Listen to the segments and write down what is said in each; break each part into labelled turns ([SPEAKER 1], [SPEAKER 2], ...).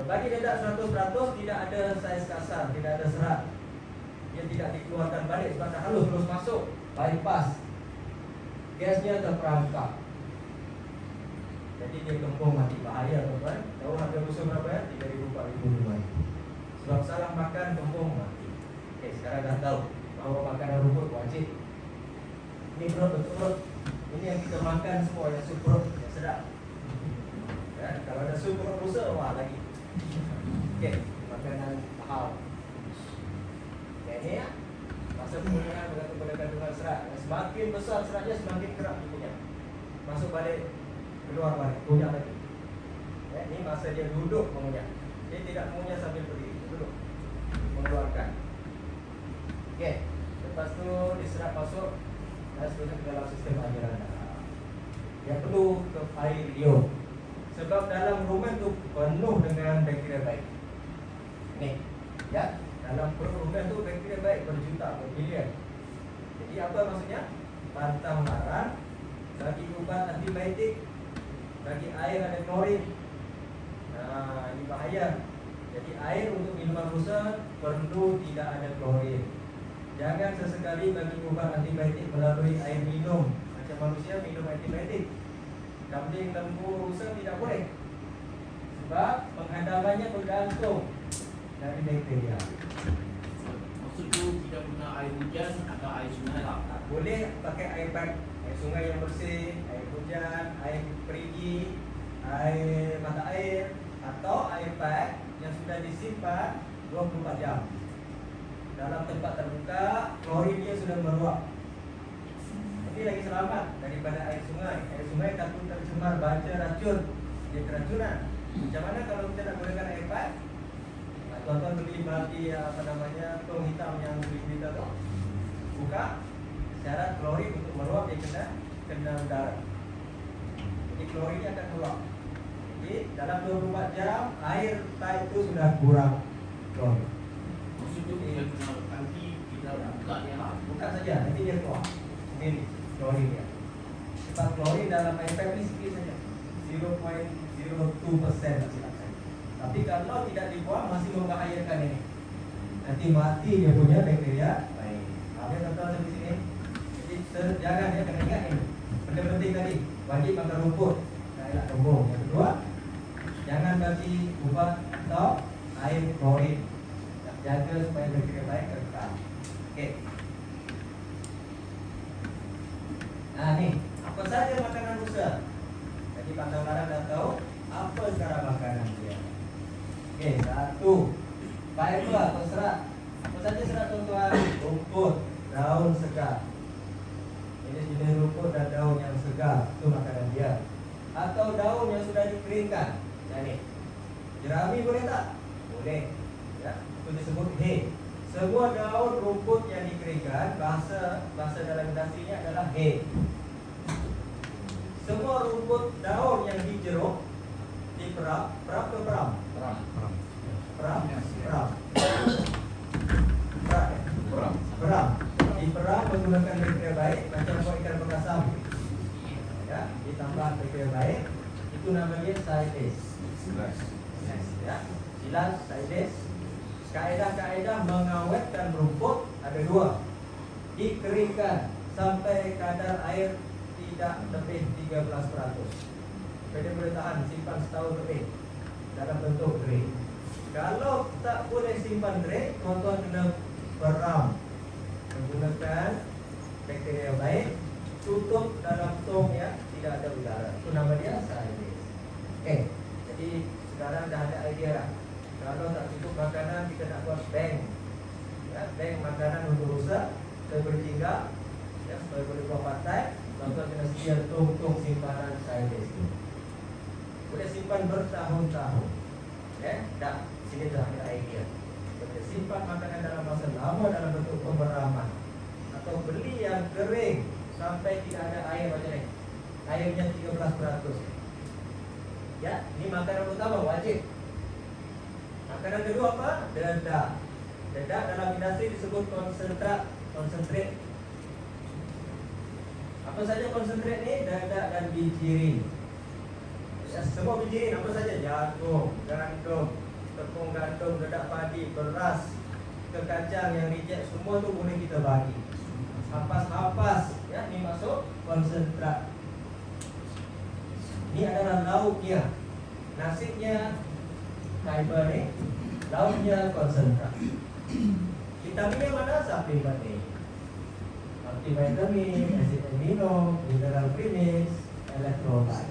[SPEAKER 1] Bagi dedak 100% tidak ada saiz kasar, tidak ada serat. Dia tidak dikeluarkan balik sebab dah halus terus masuk, bypass. Gasnya terperangkap. Jadi dia kembung mati, bahaya tuan-tuan. Tahu harga rusa berapa ya? 3,000-4,000 sebab salah makan kembung mati. Okey, sekarang dah tahu bahawa makanan rumput wajib. Ini perut untuk perut. Ini yang kita makan semua, yang sup perut, yang sedap. Ya, kalau ada sup perut rusa, wah lagi. Okey, makanan mahal. Yang ini ya, masa penggunaan bergantung pada kandungan serat. Semakin besar seratnya, semakin kerap dikunyah. Masuk balik, keluar balik, kunyah lagi. Ya, ini masa dia duduk mengunyah. Dia tidak mengunyah sambil berdiri, duduk mengeluarkan. Okey, lepas tu diserap masuk dan seterusnya ke dalam sistem aliran darah. Dia perlu ke air liur. Sebab dalam rumen tu penuh dengan bakteria baik. Ni, ya, dalam perut rumen tu bakteria baik berjuta, berbilion. Jadi apa maksudnya? Pantang larang, bagi ubat antibiotik, bagi air ada klorin. Nah, ini bahaya. Jadi air untuk minuman rusa perlu tidak ada klorin. Jangan sesekali bagi ubat antibiotik melalui air minum. Macam manusia minum antibiotik. Kambing, lembu, rusa tidak boleh. Sebab penghadapannya bergantung dari bakteria.
[SPEAKER 2] Maksud tu tidak guna air hujan atau air sungai lah.
[SPEAKER 1] Boleh pakai air pipe, air sungai yang bersih, air hujan, air perigi, air mata air, atau air pipe yang sudah disimpan 24 jam. Dalam tempat terbuka, klorinnya sudah meluap. Ini lagi selamat daripada air sungai. Air sungai takut tercemar baja racun, dia keracunan. Macam mana kalau kita nak gunakan air pipe? Tuan-tuan beli balti tong hitam yang beli tu, buka, syarat klorin untuk meluap dia kena udara. Jadi klorinnya akan meluap. Jadi dalam 24 jam air pipe itu sudah kurang klorin.
[SPEAKER 2] Maksud tu dia guna nanti kita buka dia lah.
[SPEAKER 1] Buka saja, nanti dia keluar sendiri klorin dia. Sebab klorin dalam air pipe ni sikit saja, 0.02% silap saya. Tapi kalau tidak dibuang masih membahayakan ini. Nanti mati dia punya bakteria. Baik. Habis tuan-tuan sampai sini. Jadi jangan ya, kena ingat ini. Benda penting tadi, wajib makan rumput. Nah, elak kembung. Yang kedua, jangan bagi ubat atau air klorin. Jaga supaya bakteria baik kekal. Okey. Nah ni, apa saja makanan rusa? Jadi pantang larang dah tahu apa cara makanan dia. Okey, satu, fiber atau serat. Apa saja serat tuan-tuan? Rumput, daun segar. Ini jenis rumput dan daun yang segar, itu makanan dia. Atau daun yang sudah dikeringkan. Macam ni. Jerami boleh tak? Boleh. Ya, itu disebut hay. Semua daun rumput yang dikeringkan, bahasa dalam industrinya adalah hay. Semua rumput daun yang dijeruk, diperap, perap ke peram? Peram. Diperap menggunakan bakteria baik, macam buat ikan bekasam. Ya, ditambah bakteria baik, itu namanya silas. Ya, silas, silas. Kaedah-kaedah mengawetkan rumput ada dua. Dikeringkan sampai kadar air tidak lebih 13%. Jadi boleh tahan, simpan setahun lebih dalam bentuk kering. Kalau tak boleh simpan kering, tuan-tuan kena peram menggunakan bakteria baik, tutup dalam tong yang tidak ada udara. Itu nama dia silas. Okey, jadi sekarang dah ada idea lah. Kalau tak cukup makanan, kita nak buat bank. Ya, bank makanan untuk rusa, supaya boleh tinggal, ya, supaya boleh buat partai. Tuan-tuan kena sedia tong-tong simpanan silas. Boleh simpan bertahun-tahun. Ya, dah. Sini dah ada idea. Boleh simpan makanan dalam masa lama dalam bentuk pemeraman. Atau beli yang kering sampai tidak ada air macam ni. Airnya 13%. Ya, ini makanan utama wajib. Makanan kedua apa? Dedak. Dedak dalam industri disebut konsentrat. Apa saja konsentrat ni? Dedak dan bijirin. Ya, semua bijirin apa saja? Jagung, gandum, tepung gandum, dedak padi, beras, ke kacang yang reject, semua tu boleh kita bagi. Ampas-ampas, ya, ini masuk konsentrat. Ini adalah lauknya. Nasinya fiber ni, lauknya konsentrat. Vitaminnya mana? Suplemen ni. Multivitamin, asid amino, mineral premis, elektrolit.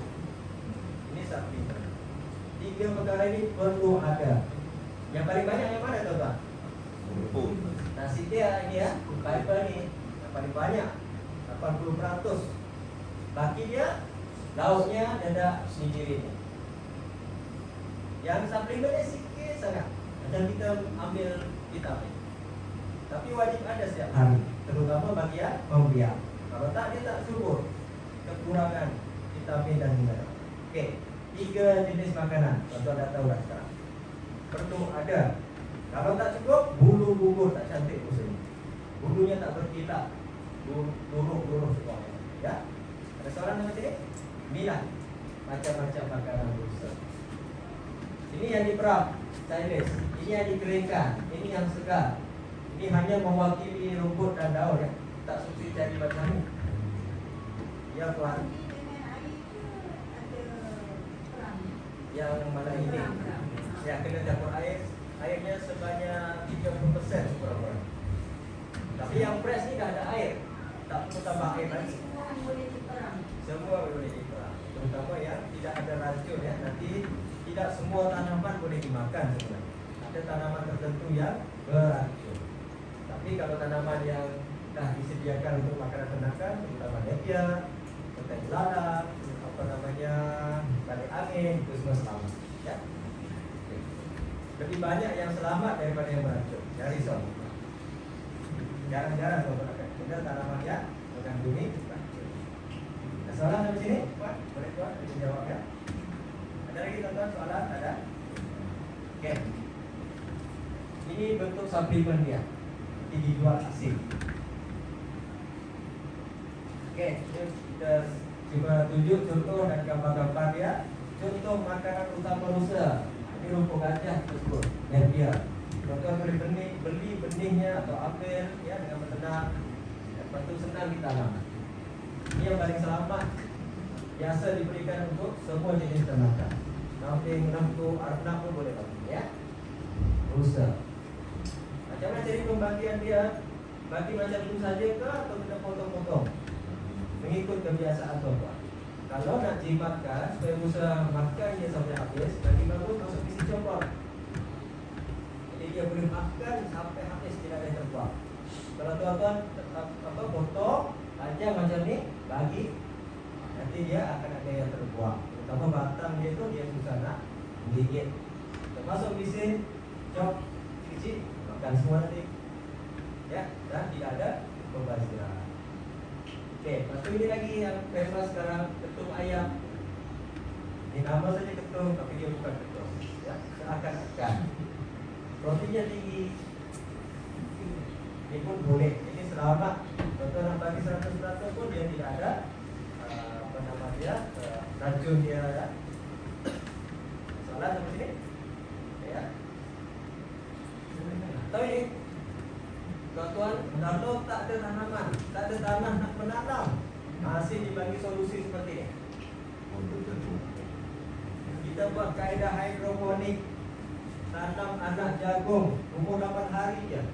[SPEAKER 1] Ini suplemen. 3 perkara ini perlu ada. Yang paling banyak yang mana tuan-tuan? Nasi dia ini ya, fiber ni yang paling banyak 80%. Baki dia lauknya dedak sendiri ni. Yang suplemennya sikit sangat. Macam kita ambil vitamin. Tapi wajib ada setiap hari, terutama bagi yang pembiak. Kalau tak, dia tak subur, kekurangan vitamin dan mineral. Okey, 3 jenis makanan. Tuan-tuan dah tahu dah sekarang. Perlu ada. Kalau tak cukup, bulu gugur tak cantik usaha. Bulunya tak berkilat, luruh semua. Ya? Ada soalan macam ni? Milah macam-macam makanan rusa. Ini yang diperap, stylus. Ini yang dikeringkan. Ini yang segar. Ini hanya mewakili rumput dan daun ya. Tak suci jadi macam ni. Ya tuan. Yang mana ini? Ya, kena campur air. Airnya sebanyak 30% kurang-kurang. Tapi yang fresh ni dah ada air. Tak perlu tambah air lagi. Semua boleh diperap. Terutama yang tidak ada racun ya. Nanti tidak semua tanaman boleh dimakan sebenarnya. Ada tanaman tertentu yang beracun. Tapi kalau tanaman yang dah disediakan untuk makanan ternakan, terutama napier, petai lada, balik angin, itu semua selamat. Ya. Lebih banyak yang selamat daripada yang beracun. Jangan risau. Jarang-jarang kalau akan ada tanaman yang mengandungi racun. Ada soalan sampai sini? Puan, boleh tuan kita jawab ya. Ada lagi tuan-tuan soalan? Ada? Okey. Ini bentuk suplemen dia. Ini dijual asing. Okey, kita cuba tunjuk contoh dan gambar-gambar dia. Contoh makanan utama rusa. Ini rumput gajah tersebut. Napier. Tuan-tuan boleh beli benihnya atau apel ya dengan bertenang. Lepas tu senang ditanam. Ini yang paling selamat. Biasa diberikan untuk semua jenis ternakan. Kambing, lembu, arnab pun boleh bagi ya. Rusa. Macam mana jadi pembagian dia? Bagi macam itu saja ke atau kita potong-potong? Mengikut kebiasaan tuan-tuan. Kalau nak jimatkan supaya rusa makannya sampai habis, bagi bagus masuk isi copot. Jadi dia boleh makan sampai habis, tidak ada yang terbuang. Kalau tuan-tuan potong panjang macam ni, bagi, nanti dia akan ada yang terbuang. Terutama batang dia tu dia susah nak gigit. Termasuk mesin chop kecil, makan semua nanti. Ya, dan tidak ada pembaziran. Okey, lepas tu ini lagi yang famous sekarang, ketum ayam. Ini nama saja ketum, tapi dia bukan ketum. Ya, seakan-akan proteinnya tinggi. Ini pun boleh. Ini selamat. Contoh nak bagi 100% pun dia tidak ada racun dia ya. Soalan seperti ini. Ya. Tahu ini? Tuan-tuan, kalau tak ada tanaman, tak ada tanah nak menanam, masih dibagi solusi seperti ini. Kita buat kaedah hidroponik. Tanam anak jagung umur 8 hari je.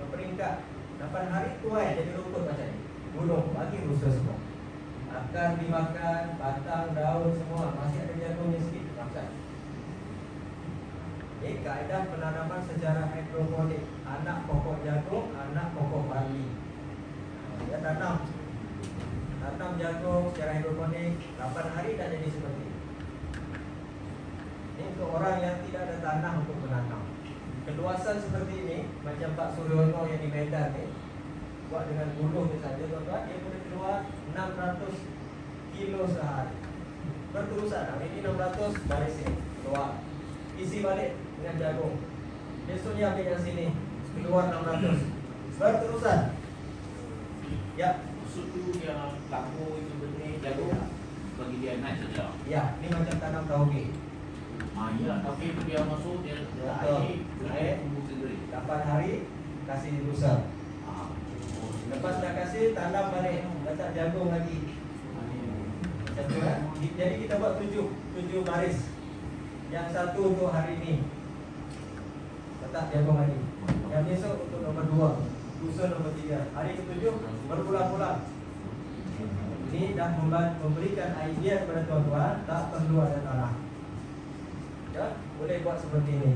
[SPEAKER 1] Berperingkat 8 hari tuai jadi rumput macam ni. Gulung bagi rusa semua. Akar dimakan, batang, daun semua masih ada jagungnya sikit makan. Ini kaedah penanaman secara hidroponik. Anak pokok jagung, anak pokok barley. Dia tanam jagung secara hidroponik 8 hari dah jadi seperti ini. Ini untuk orang yang tidak ada tanah untuk menanam. Keluasan seperti ini, macam Pak Suryono yang di Medan ni, buat dengan buluh ni saja tuan-tuan, dia boleh keluar 600 kilo sehari. Berterusan, ini 600 balik sini, keluar. Isi balik dengan jagung. Besoknya ambil yang sini, keluar 600. Berterusan. Ya.
[SPEAKER 2] Susu yang lampu itu benih jagung bagi dia naik saja.
[SPEAKER 1] Ya, ini macam tanam tauge.
[SPEAKER 2] Ya, tapi dia masuk dia
[SPEAKER 1] Betul.
[SPEAKER 2] air tumbuh sendiri.
[SPEAKER 1] 8 hari kasih booster.
[SPEAKER 2] Ah.
[SPEAKER 1] Lepas dah kasih, tanam balik, letak jagung lagi. Macam tu kan? Jadi kita buat 7 baris. Yang satu untuk hari ini, letak jagung lagi. Yang besok untuk nombor 2, lusa nombor 3. Hari ke-7 berpulang-pulang. Ini dah memberikan idea kepada tuan-tuan, tak perlu ada tanah. Ya, boleh buat seperti ini.